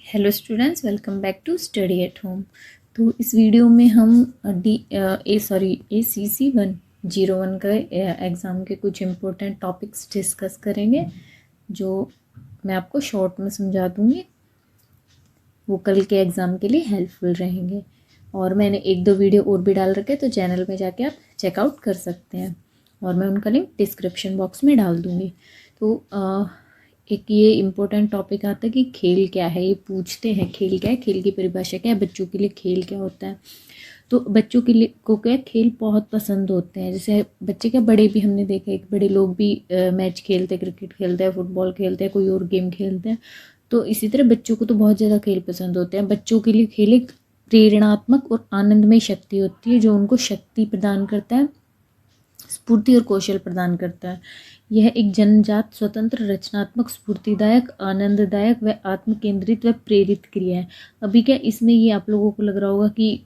Hello students, welcome back to study at home. तो इस video में हम AC101 का एग्ज़ाम के कुछ इम्पोर्टेंट टॉपिक्स डिस्कस करेंगे, जो मैं आपको शॉर्ट में समझा दूँगी। वो कल के एग्ज़ाम के लिए हेल्पफुल रहेंगे। और मैंने एक दो वीडियो और भी डाल रखे, तो चैनल में जाके आप चेकआउट कर सकते हैं, और मैं उनका लिंक डिस्क्रिप्शन बॉक्स में डाल दूँगी। तो एक ये इम्पोर्टेंट टॉपिक आता है कि खेल क्या है। ये पूछते हैं खेल क्या है, खेल की परिभाषा क्या है, बच्चों के लिए खेल क्या होता है। तो बच्चों के लिए को क्या खेल बहुत पसंद होते हैं। जैसे बच्चे क्या, बड़े भी हमने देखा है कि बड़े लोग भी मैच खेलते हैं, क्रिकेट खेलते हैं, फुटबॉल खेलते हैं, कोई और गेम खेलते हैं। तो इसी तरह बच्चों को तो बहुत ज़्यादा खेल पसंद होते हैं। बच्चों के लिए खेल एक प्रेरणात्मक और आनंदमय शक्ति होती है, जो उनको शक्ति प्रदान करता है, स्फूर्ति और कौशल प्रदान करता है। यह एक जन्मजात स्वतंत्र रचनात्मक स्फूर्तिदायक आनंददायक व आत्मकेंद्रित व प्रेरित क्रिया है। अभी क्या इसमें ये आप लोगों को लग रहा होगा कि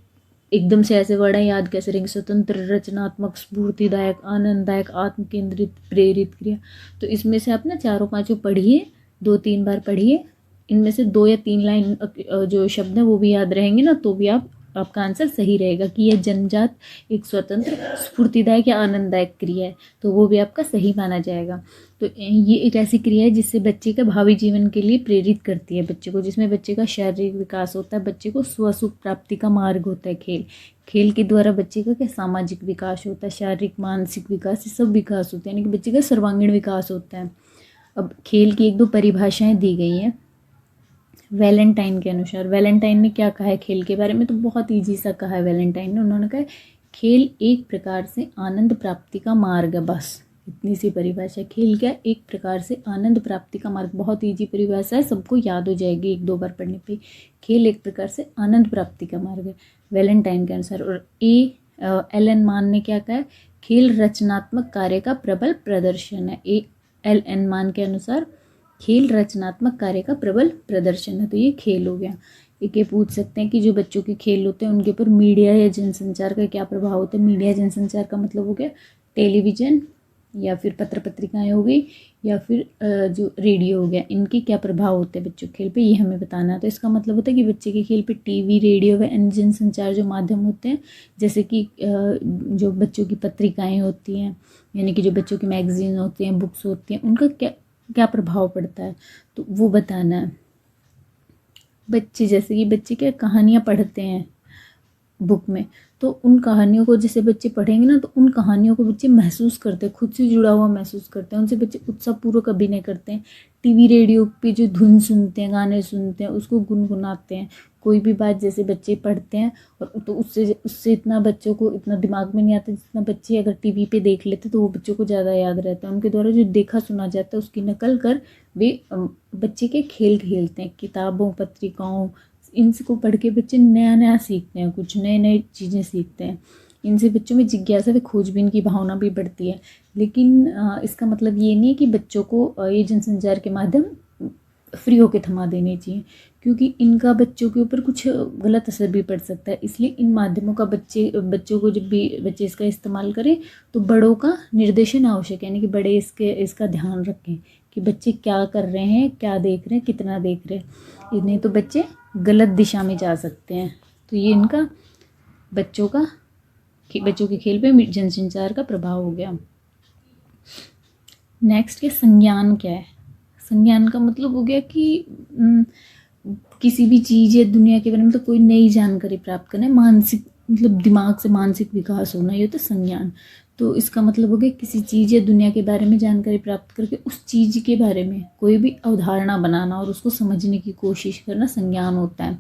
एकदम से ऐसे वर्ड याद कैसे रहेंगे, स्वतंत्र रचनात्मक स्फूर्तिदायक आनंददायक आत्मकेंद्रित प्रेरित क्रिया। तो इसमें से आप ना चारों पांचों पढ़िए, 2-3 बार पढ़िए। इनमें से 2 या 3 लाइन जो शब्द है वो भी याद रहेंगे ना, तो भी आपका आंसर सही रहेगा कि यह जन्मजात एक स्वतंत्र स्फूर्तिदायक या आनंददायक क्रिया है, तो वो भी आपका सही माना जाएगा। तो ये एक ऐसी क्रिया है जिससे बच्चे का भावी जीवन के लिए प्रेरित करती है बच्चे को, जिसमें बच्चे का शारीरिक विकास होता है, बच्चे को स्वसुख प्राप्ति का मार्ग होता है खेल। खेल के द्वारा बच्चे का क्या सामाजिक विकास होता है, शारीरिक मानसिक विकास, ये सब विकास होते हैं, यानी कि बच्चे का सर्वांगीण विकास होता है। अब खेल की 1-2 परिभाषाएं दी गई हैं वैलेंटाइन के अनुसार। वैलेंटाइन ने क्या कहा है खेल के बारे में, तो बहुत ईजी सा कहा है वैलेंटाइन ने। उन्होंने कहा खेल एक प्रकार से आनंद प्राप्ति का मार्ग है, बस इतनी सी परिभाषा। खेल क्या, एक प्रकार से आनंद प्राप्ति का मार्ग। बहुत ईजी परिभाषा है, सबको याद हो जाएगी 1-2 बार पढ़ने पे। खेल एक प्रकार से आनंद प्राप्ति का मार्ग है वैलेंटाइन के अनुसार। और एलन मान ने क्या कहा है, खेल रचनात्मक कार्य का प्रबल प्रदर्शन है। एलन मान के अनुसार खेल रचनात्मक कार्य का प्रबल प्रदर्शन है। तो ये खेल हो गया। एक ये पूछ सकते हैं कि जो बच्चों के खेल होते हैं उनके ऊपर मीडिया या जनसंचार का क्या प्रभाव होता है। मीडिया जनसंचार का मतलब हो गया टेलीविज़न या फिर पत्र पत्रिकाएं हो गई, या फिर जो रेडियो हो गया, इनके क्या प्रभाव होते हैं बच्चों के खेल पे, ये हमें बताना है। तो इसका मतलब होता है कि बच्चे के खेल पे टीवी, रेडियो व अन्य जनसंचार जो माध्यम होते हैं, जैसे कि जो बच्चों की पत्रिकाएं होती हैं, यानी कि जो बच्चों की मैगजीन होती हैं, बुक्स होती हैं, उनका क्या क्या प्रभाव पड़ता है, तो वो बताना है। बच्चे जैसे कि बच्चे क्या कहानियाँ पढ़ते हैं बुक में, तो उन कहानियों को जैसे बच्चे पढ़ेंगे ना, तो उन कहानियों को बच्चे महसूस करते हैं, खुद से जुड़ा हुआ महसूस करते हैं, उनसे बच्चे उत्साहपूर्वक अभिनय करते हैं। टीवी रेडियो पे जो धुन सुनते हैं, गाने सुनते हैं, उसको गुनगुनाते हैं। कोई भी बात जैसे बच्चे पढ़ते हैं, और तो उससे इतना बच्चों को इतना दिमाग में नहीं आता जितना बच्चे अगर टीवी पे देख लेते, तो वो बच्चों को ज़्यादा याद रहता है। उनके द्वारा जो देखा सुना जाता है उसकी नकल कर वे बच्चे के खेल खेलते हैं। किताबों, पत्रिकाओं, इनको पढ़ के बच्चे नया नया सीखते हैं, कुछ नए नए चीज़ें सीखते हैं। इनसे बच्चों में जिज्ञासा व खोजबीन की भावना भी बढ़ती है। लेकिन इसका मतलब ये नहीं है कि बच्चोों को ये जनसंचार के माध्यम फ्री होके थमा देने चाहिए, क्योंकि इनका बच्चों के ऊपर कुछ गलत असर भी पड़ सकता है। इसलिए इन माध्यमों का बच्चों को जब भी बच्चे इसका इस्तेमाल करें, तो बड़ों का निर्देशन आवश्यक है, यानी कि बड़े इसका ध्यान रखें कि बच्चे क्या कर रहे हैं, क्या देख रहे हैं, कितना देख रहे हैं। नहीं तो बच्चे गलत दिशा में जा सकते हैं। तो ये इनका बच्चों के खेल पे जनसंचार का प्रभाव हो गया। नेक्स्ट के संज्ञान क्या है। संज्ञान का मतलब हो गया कि किसी भी चीज़ या दुनिया के बारे में तो कोई नई जानकारी प्राप्त करना है, मानसिक मतलब दिमाग से मानसिक विकास होना, ये होता है संज्ञान। तो इसका मतलब हो गया किसी चीज़ या दुनिया के बारे में जानकारी प्राप्त करके उस चीज़ के बारे में कोई भी अवधारणा बनाना और उसको समझने की कोशिश करना संज्ञान होता है।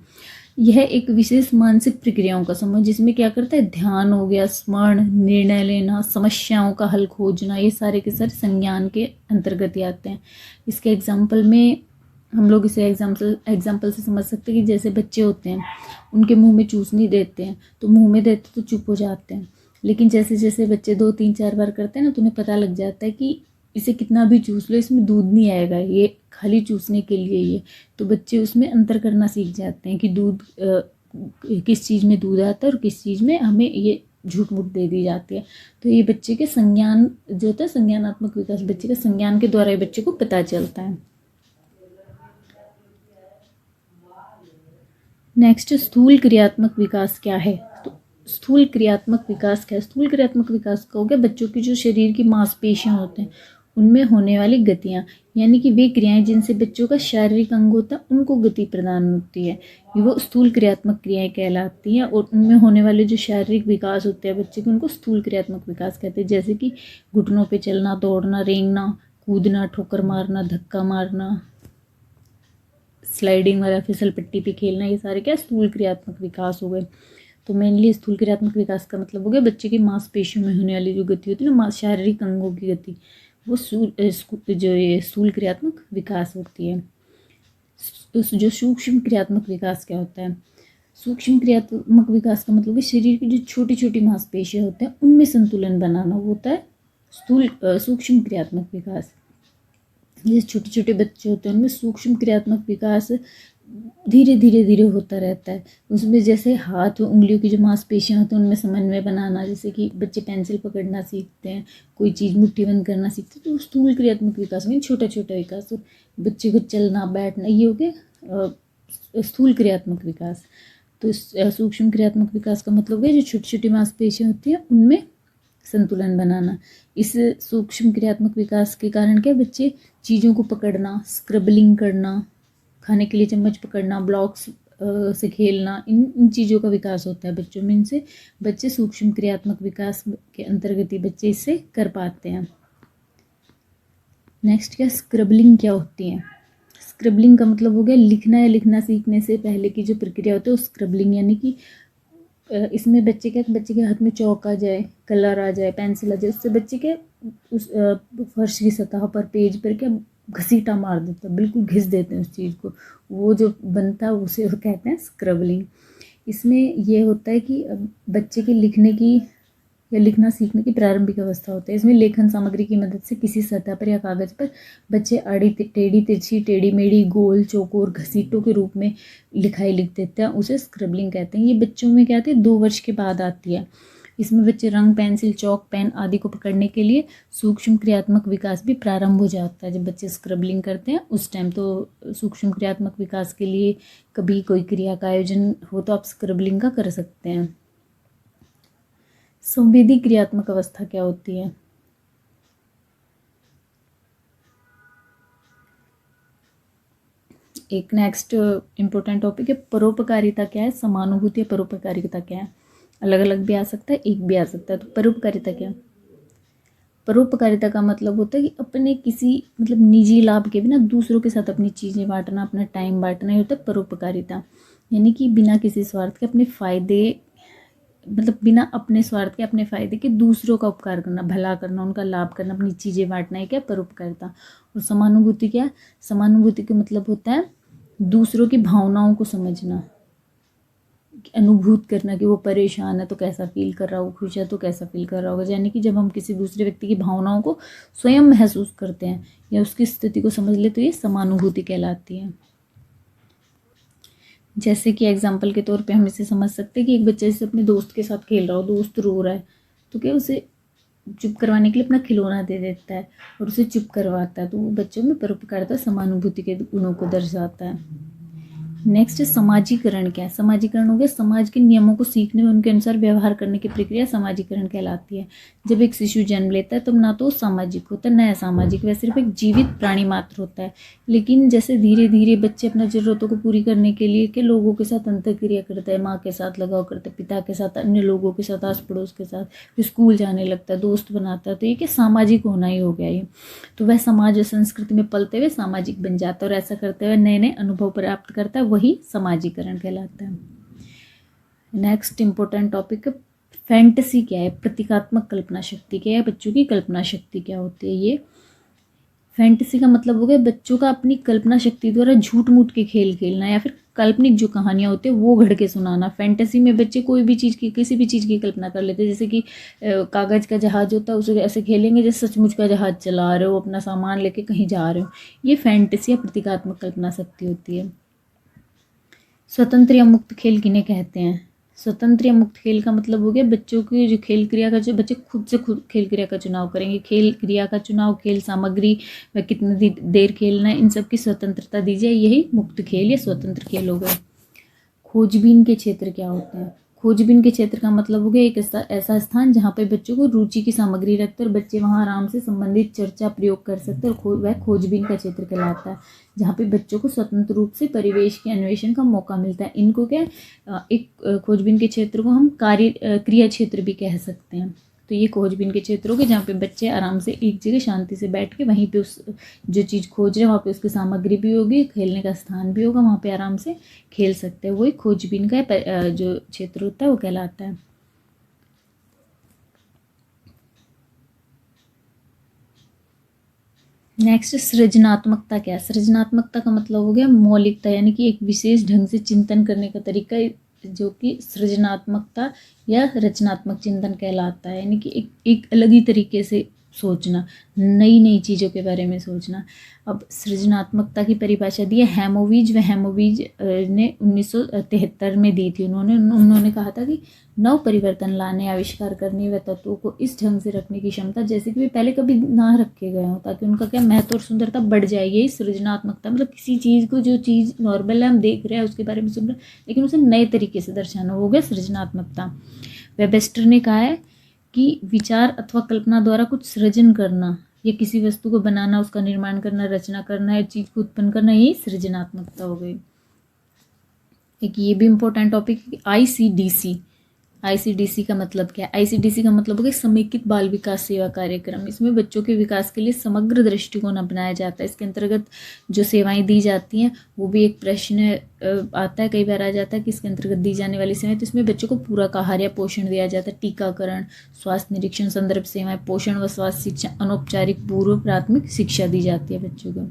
यह एक विशेष मानसिक प्रक्रियाओं का समूह, जिसमें क्या करता है, ध्यान हो गया, स्मरण, निर्णय लेना, समस्याओं का हल खोजना, ये सारे के सारे संज्ञान के अंतर्गत ही आते हैं। इसके एग्जाम्पल में हम लोग इसे एग्जाम्पल से समझ सकते हैं कि जैसे बच्चे होते हैं, उनके मुंह में चूसनी देते हैं, तो मुंह में देते तो चुप हो जाते हैं। लेकिन जैसे जैसे बच्चे 2-3-4 बार करते हैं ना, तो उन्हें पता लग जाता है कि इसे कितना भी चूस लो इसमें दूध नहीं आएगा, ये खाली चूसने के लिए ये। तो बच्चे उसमें अंतर करना सीख जाते हैं कि दूध किस चीज़ में दूध आता है और किस चीज़ में हमें ये झूठ मूठ दे दी जाती है। तो ये बच्चे के संज्ञान जो होता है, संज्ञानात्मक विकास, बच्चे के संज्ञान के द्वारा ये बच्चे को पता चलता है। नेक्स्ट, स्थूल क्रियात्मक विकास क्या है। तो स्थूल क्रियात्मक विकास क्या है। स्थूल क्रियात्मक विकास का हो गया बच्चों की जो शरीर की मांसपेशियां होते हैं उनमें होने वाली गतियां, यानी कि वे क्रियाएं जिनसे बच्चों का शारीरिक अंग होता है उनको गति प्रदान होती है, वो स्थूल क्रियात्मक क्रियाएं कहलाती हैं। और उनमें होने वाले जो शारीरिक विकास होते हैं बच्चे के, उनको स्थूल क्रियात्मक विकास कहते हैं। जैसे कि घुटनों पे चलना, दौड़ना, रेंगना, कूदना, ठोकर मारना, धक्का मारना, स्लाइडिंग वाला फिसल पट्टी पे खेलना, ये सारे क्या स्थूल क्रियात्मक विकास हो गए। तो मेनली स्थूल क्रियात्मक विकास का मतलब हो गया बच्चे की मांसपेशियों में होने वाली जो गति होती है ना, शारीरिक अंगों की गति, वो जो ये स्थूल क्रियात्मक विकास होती है। जो सूक्ष्म क्रियात्मक विकास क्या होता है। सूक्ष्म क्रियात्मक विकास का मतलब कि शरीर की जो छोटी छोटी मांसपेशियां होते हैं उनमें संतुलन बनाना, वो होता है सूक्ष्म क्रियात्मक विकास। जैसे छोटे छोटे बच्चे होते हैं उनमें सूक्ष्म क्रियात्मक विकास धीरे धीरे धीरे होता रहता है। उसमें जैसे हाथ व उंगलियों की जो मांसपेशियां होती हैं उनमें समन्वय बनाना, जैसे कि बच्चे पेंसिल पकड़ना सीखते हैं, कोई चीज़ मुट्ठी बंद करना सीखते हैं, तो स्थूल क्रियात्मक विकास में छोटा छोटा विकास। तो बच्चे को चलना बैठना, ये हो गया स्थूल क्रियात्मक विकास। तो सूक्ष्म क्रियात्मक विकास का मतलब है जो छोटी छोटी मांसपेशियां होती हैं उनमें संतुलन बनाना। इस सूक्ष्म क्रियात्मक विकास के कारण क्या बच्चे चीज़ों को पकड़ना, स्क्रबलिंग करना, खाने के लिए चम्मच पकड़ना, ब्लॉक्स से खेलना, इन चीज़ों का विकास होता है बच्चों में। इनसे बच्चे सूक्ष्म क्रियात्मक विकास के अंतर्गत ही बच्चे इससे कर पाते हैं। नेक्स्ट क्या, स्क्रबलिंग क्या होती है। स्क्रबलिंग का मतलब हो गया लिखना या लिखना सीखने से पहले की जो प्रक्रिया होती है वो स्क्रबलिंग, यानी कि इसमें बच्चे के हाथ में चौक आ जाए, कलर आ जाए, पेंसिल आ जाए, उससे बच्चे के उस फर्श की सतह पर, पेज पर क्या घसीटा मार देता है, बिल्कुल घिस देते हैं उस चीज़ को, वो जो बनता है उसे वो कहते हैं स्क्रबलिंग। इसमें ये होता है कि बच्चे के लिखने की या लिखना सीखने की प्रारंभिक अवस्था होती है। इसमें लेखन सामग्री की मदद से किसी सतह पर या कागज पर बच्चे आड़ी टेढ़ी तिरछी, टेढ़ी मेढ़ी, गोल, चौकोर, घसीटों के रूप में लिखाई लिख देते हैं, उसे स्क्रबलिंग कहते हैं। ये बच्चों में क्या आती है 2 वर्ष के बाद आती है। इसमें बच्चे रंग, पेंसिल, चौक, पेन आदि को पकड़ने के लिए सूक्ष्म क्रियात्मक विकास भी प्रारंभ हो जाता है जब बच्चे स्क्रबलिंग करते हैं उस टाइम। तो सूक्ष्म क्रियात्मक विकास के लिए कभी कोई क्रिया का आयोजन हो तो आप स्क्रबलिंग का कर सकते हैं। संवेदी क्रियात्मक अवस्था क्या होती है। एक नेक्स्ट इम्पोर्टेंट टॉपिक है परोपकारिता क्या है, समानुभूति या परोपकारिता क्या है। अलग अलग भी आ सकता है, एक भी आ सकता है। तो परोपकारिता क्या है। परोपकारिता का मतलब होता है कि अपने किसी मतलब निजी लाभ के बिना दूसरों के साथ अपनी चीज़ें बांटना, अपना टाइम बांटना, ये होता है परोपकारिता। यानी कि बिना किसी स्वार्थ के अपने फ़ायदे, मतलब बिना अपने स्वार्थ के अपने फ़ायदे के दूसरों का उपकार करना, भला करना, उनका लाभ करना, अपनी चीज़ें बांटना, है क्या परोपकारिता। और समानुभूति क्या है। समानुभूति का मतलब होता है दूसरों की भावनाओं को समझना, अनुभूत करना कि वो परेशान है तो कैसा फील कर रहा हो, खुश है तो कैसा फील कर रहा होगा। यानी कि जब हम किसी दूसरे व्यक्ति की भावनाओं को स्वयं महसूस करते हैं या उसकी स्थिति को समझ ले तो ये समानुभूति कहलाती है। जैसे कि एग्जाम्पल के तौर पे हम इसे समझ सकते हैं कि एक बच्चा जैसे अपने दोस्त के साथ खेल रहा हो, दोस्त रो रहा है तो क्या उसे चुप करवाने के लिए अपना खिलौना दे देता है और उसे चुप करवाता है, तो वो बच्चों में परोपकारिता, समानुभूति के गुणों को दर्शाता है। नेक्स्ट समाजीकरण क्या है। समाजीकरण हो गया समाज के नियमों को सीखने में उनके अनुसार व्यवहार करने की प्रक्रिया समाजीकरण कहलाती है। जब एक शिशु जन्म लेता है तब ना तो सामाजिक होता है न असामाजिक, वह सिर्फ एक जीवित प्राणी मात्र होता है। लेकिन जैसे धीरे धीरे बच्चे अपना जरूरतों को पूरी करने के लिए के लोगों के साथ अंतरक्रिया करता है, माँ के साथ लगाव करता है, पिता के साथ, अन्य लोगों के साथ, आस पड़ोस के साथ, फिर स्कूल जाने लगता है, दोस्त बनाता है, तो ये क्या सामाजिक होना ही हो गया ये। तो वह समाज और संस्कृति में पलते हुए सामाजिक बन जाता है और ऐसा करते हुए नए नए अनुभव प्राप्त करता है, वही समाजीकरण कहलाता है। नेक्स्ट इंपॉर्टेंट टॉपिक है फैंटेसी क्या है, प्रतीकात्मक कल्पना शक्ति क्या है, बच्चों की कल्पना शक्ति क्या होती है। ये फैंटेसी का मतलब हो गया बच्चों का अपनी कल्पना शक्ति द्वारा झूठ मूठ के खेल खेलना या फिर काल्पनिक जो कहानियाँ होती है वो गढ़ के सुनाना। फैंटेसी में बच्चे कोई भी चीज़ की, किसी भी चीज़ की कल्पना कर लेते हैं, जैसे कि कागज़ का जहाज होता है उसे ऐसे खेलेंगे जैसे सचमुच का जहाज चला रहे हो, अपना सामान लेके कहीं जा रहे हो। ये फैंटेसी या प्रतीकात्मक कल्पना शक्ति होती है। स्वतंत्र या मुक्त खेल किन्हें कहते हैं। स्वतंत्र या मुक्त खेल का मतलब हो गया बच्चों की जो खेल क्रिया का, जो बच्चे खुद से खुद खेल क्रिया का चुनाव करेंगे, खेल क्रिया का चुनाव, खेल सामग्री व कितनी देर खेलना है, इन सब की स्वतंत्रता दी जाए, यही मुक्त खेल या स्वतंत्र खेल हो गए। खोजबीन के क्षेत्र क्या होते हैं? खोजबीन के क्षेत्र का मतलब हो गया एक ऐसा स्थान जहाँ पे बच्चों को रुचि की सामग्री रखते और बच्चे वहाँ आराम से संबंधित चर्चा प्रयोग कर सकते हैं, और वह खोजबीन का क्षेत्र कहलाता है, जहाँ पे बच्चों को स्वतंत्र रूप से परिवेश के अन्वेषण का मौका मिलता है। इनको क्या एक खोजबीन के क्षेत्र को हम क्रिया क्षेत्र भी कह सकते हैं। तो ये खोजबीन के क्षेत्र हो गए जहाँ पे बच्चे आराम से एक जगह शांति से बैठ के वहीं पे उस जो चीज़ खोज रहे हैं वहाँ पे उसकी सामग्री भी होगी, खेलने का स्थान भी होगा, वहाँ पे आराम से खेल सकते हैं। वही खोजबीन का जो क्षेत्र होता है वो कहलाता है। नेक्स्ट, सृजनात्मकता क्या है? सृजनात्मकता का मतलब हो गया मौलिकता, यानी कि एक विशेष ढंग से चिंतन करने का तरीका, जो कि सृजनात्मकता या रचनात्मक चिंतन कहलाता है। यानी कि एक अलग ही तरीके से सोचना, नई नई चीज़ों के बारे में सोचना। अब सृजनात्मकता की परिभाषा दी है हेमोविज ने 1973 में दी थी। उन्होंने कहा था कि नव परिवर्तन लाने, आविष्कार करने व तत्वों को इस ढंग से रखने की क्षमता जैसे कि वे पहले कभी ना रखे गए हों, ताकि उनका क्या महत्व और सुंदरता बढ़ जाए। यही सृजनात्मकता, मतलब किसी चीज़ को, जो चीज़ नॉर्मल है हम देख रहे हैं उसके बारे में सुन रहे हैं, लेकिन उसे नए तरीके से दर्शाना, हो गया सृजनात्मकता। वेबस्टर ने कहा है कि विचार अथवा कल्पना द्वारा कुछ सृजन करना या किसी वस्तु को बनाना, उसका निर्माण करना, रचना करना या चीज़ को उत्पन्न करना, यही सृजनात्मकता हो गई। एक ये भी इम्पोर्टेंट टॉपिक है आईसीडीसी का मतलब क्या है? आईसीडीसी का मतलब हो गया समेकित बाल विकास सेवा कार्यक्रम। इसमें बच्चों के विकास के लिए समग्र दृष्टिकोण अपनाया जाता है। इसके अंतर्गत जो सेवाएं दी जाती हैं, वो भी एक प्रश्न आता है, कई बार आ जाता है कि इसके अंतर्गत दी जाने वाली सेवाएं, तो इसमें बच्चों को पूरक आहार या पोषण दिया जाता है, टीकाकरण, स्वास्थ्य निरीक्षण, संदर्भ सेवाएं, पोषण व स्वास्थ्य शिक्षा, अनौपचारिक पूर्व प्राथमिक शिक्षा दी जाती है बच्चों को।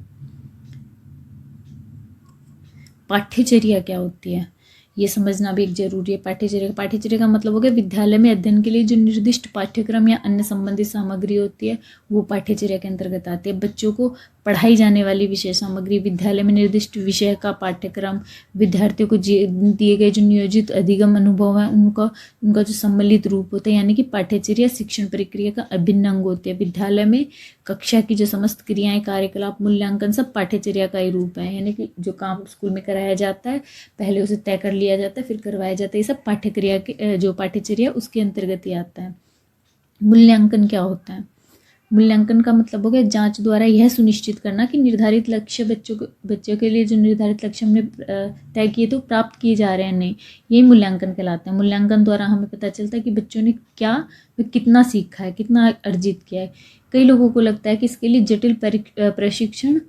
पाठ्यचर्या क्या होती है, ये समझना भी एक जरूरी है। पाठ्यचर्या का मतलब हो गया विद्यालय में अध्ययन के लिए जो निर्दिष्ट पाठ्यक्रम या अन्य संबंधित सामग्री होती है, वो पाठ्यचर्या के अंतर्गत आती है। बच्चों को पढ़ाई जाने वाली विषय सामग्री, विद्यालय में निर्दिष्ट विषय का पाठ्यक्रम, विद्यार्थियों को दिए गए जो नियोजित अधिगम अनुभव है, उनका जो सम्मिलित रूप होता है, यानी कि पाठ्यचर्या शिक्षण प्रक्रिया का अभिन्न अंग होती है। विद्यालय में कक्षा की जो समस्त क्रियाएं, कार्यकलाप, मूल्यांकन सब पाठ्यचर्या का ही रूप है। यानी कि जो काम स्कूल में कराया जाता है, पहले उसे तय कर लिया जाता है, फिर करवाया जाता है, ये सब पाठ्यचर्या उसके अंतर्गत ही आता है। मूल्यांकन क्या होता है? मूल्यांकन का मतलब हो गया जांच द्वारा यह सुनिश्चित करना कि निर्धारित लक्ष्य बच्चों के लिए जो निर्धारित लक्ष्य हमने तय किए तो प्राप्त किए जा रहे हैं नहीं, यही मूल्यांकन कहलाता है। मूल्यांकन द्वारा हमें पता चलता है कि बच्चों ने कितना सीखा है, कितना अर्जित किया है। कई लोगों को लगता है कि इसके लिए जटिल प्रशिक्षण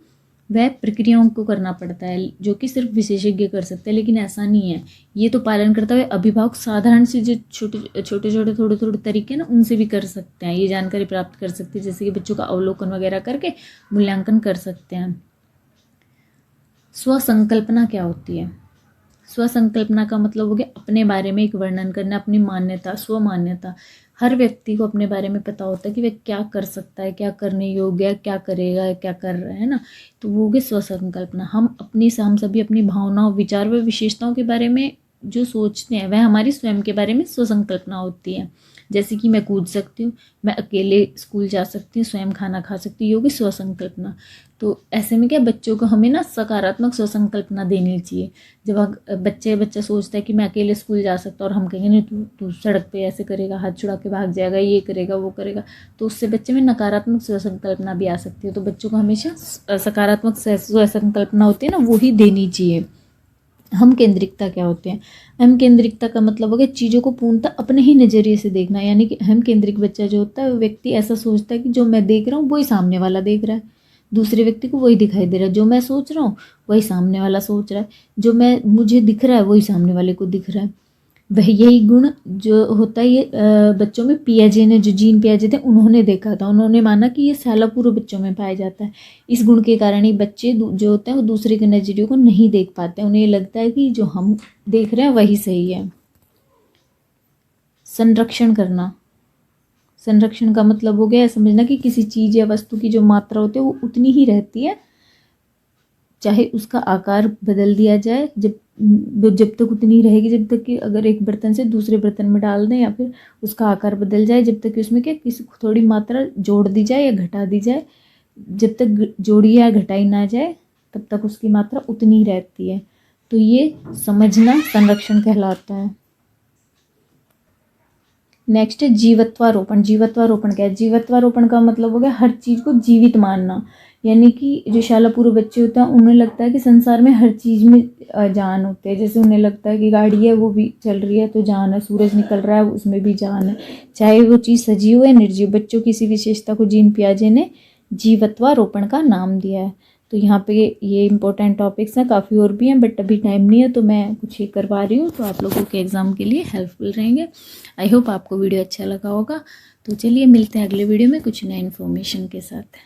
वह प्रक्रियाओं को करना पड़ता है, जो कि सिर्फ विशेषज्ञ कर सकते हैं, लेकिन ऐसा नहीं है। ये तो पालन करते हुए अभिभावक साधारण से जो छोटे थोड़े तरीके ना, उनसे भी कर सकते हैं, ये जानकारी प्राप्त कर सकते हैं, जैसे कि बच्चों का अवलोकन वगैरह करके मूल्यांकन कर सकते हैं। स्वसंकल्पना क्या होती है? स्वसंकल्पना का मतलब हो गया अपने बारे में एक वर्णन करना, अपनी मान्यता, स्वमान्यता। हर व्यक्ति को अपने बारे में पता होता है कि वह क्या कर सकता है, क्या करने योग्य है, क्या करेगा, क्या कर रहा है ना, तो वो हो गया स्वसंकल्पना। हम सभी अपनी भावनाओं, विचार व विशेषताओं के बारे में जो सोचते हैं, वह हमारी स्वयं के बारे में स्वसंकल्पना होती है। जैसे कि मैं कूद सकती हूँ, मैं अकेले स्कूल जा सकती हूँ, स्वयं खाना खा सकती हूँ, ये होगी स्वसंकल्पना। तो ऐसे में क्या, बच्चों को हमें ना सकारात्मक स्वसंकल्पना देनी चाहिए। जब बच्चा सोचता है कि मैं अकेले स्कूल जा सकता हूँ, और हम कहेंगे नहीं तू सड़क पे ऐसे करेगा, हाथ छुड़ा के भाग जाएगा, ये करेगा, वो करेगा, तो उससे बच्चे में नकारात्मक स्वसंकल्पना भी आ सकती है। तो बच्चों को हमेशा सकारात्मक स्वसंकल्पना होती है ना, वो ही देनी चाहिए। हम केंद्रिकता क्या होते हैं? हम केंद्रिकता का मतलब हो गया चीज़ों को पूर्णतः अपने ही नज़रिए से देखना। यानी कि हम केंद्रिक बच्चा जो होता है, वो व्यक्ति ऐसा सोचता है कि जो मैं देख रहा हूँ वही सामने वाला देख रहा है, दूसरे व्यक्ति को वही दिखाई दे रहा है, जो मैं सोच रहा हूँ वही सामने वाला सोच रहा है, जो मुझे दिख रहा है वही सामने वाले को दिख रहा है। वह यही गुण जो होता है, ये बच्चों में पियाजे ने, जो जीन पियाजे थे, उन्होंने देखा था। उन्होंने माना कि ये सालापूर्व बच्चों में पाया जाता है। इस गुण के कारण ही बच्चे जो होते हैं वो दूसरे के नज़रियों को नहीं देख पाते, उन्हें लगता है कि जो हम देख रहे हैं वही सही है। संरक्षण करना, संरक्षण का मतलब हो गया समझना कि किसी चीज़ या वस्तु की जो मात्रा होती है वो उतनी ही रहती है, चाहे उसका आकार बदल दिया जाए, जब तक उतनी रहेगी, जब तक कि अगर एक बर्तन से दूसरे बर्तन में डाल दें या फिर उसका आकार बदल जाए, जब तक कि उसमें क्या किसी थोड़ी मात्रा जोड़ दी जाए या घटा दी जाए, जब तक जोड़ी या घटाई ना जाए तब तक उसकी मात्रा उतनी रहती है। तो ये समझना संरक्षण कहलाता है। नेक्स्ट है जीवत्वारोपण। जीवत्वारोपण क्या है? जीवत्वारोपण का मतलब हो गया हर चीज़ को जीवित मानना, यानी कि जो शालापूर्व बच्चे होते हैं उन्हें लगता है कि संसार में हर चीज़ में जान होते हैं। जैसे उन्हें लगता है कि गाड़ी है वो भी चल रही है तो जान है, सूरज निकल रहा है उसमें भी जान है, चाहे वो चीज़ सजीव है निर्जीव। बच्चों की इसी विशेषता को जीन पियाजे ने जीवत्वारोपण का नाम दिया है। तो यहाँ पे ये इंपॉर्टेंट टॉपिक्स हैं, काफ़ी और भी हैं बट अभी टाइम नहीं है तो मैं कुछ ही करवा रही हूँ, तो आप लोगों के एग्ज़ाम के लिए हेल्पफुल रहेंगे। आई होप आपको वीडियो अच्छा लगा होगा। तो चलिए मिलते हैं अगले वीडियो में कुछ नए इन्फॉर्मेशन के साथ।